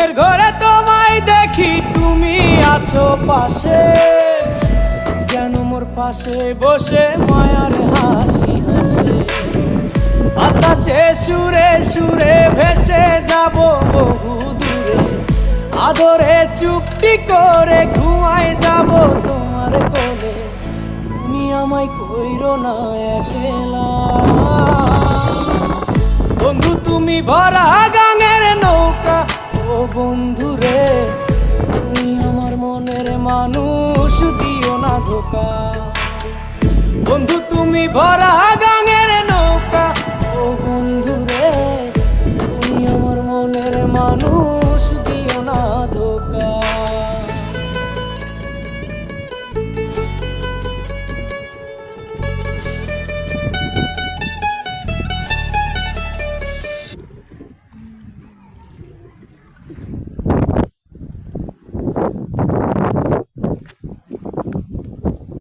ঘুমের ঘরে তোমায় দেখি, তুমি আছো পাশে, যেন মোর পাশে বসে মায়ার হাসি হাসে। বাতাসে সুরে সুরে ভেসে যাব বহু দূরে, আদরে চুপটি করে ঘুমায় যাব তোমার কোলে। তুমি আমায় কইরো না একলা বন্ধু, তুমি ভরা গাঙের নৌকা। ও বন্ধু রে, তুমি আমার মনের মানুষ, দিও না ধোকা। বন্ধু তুমি ভরা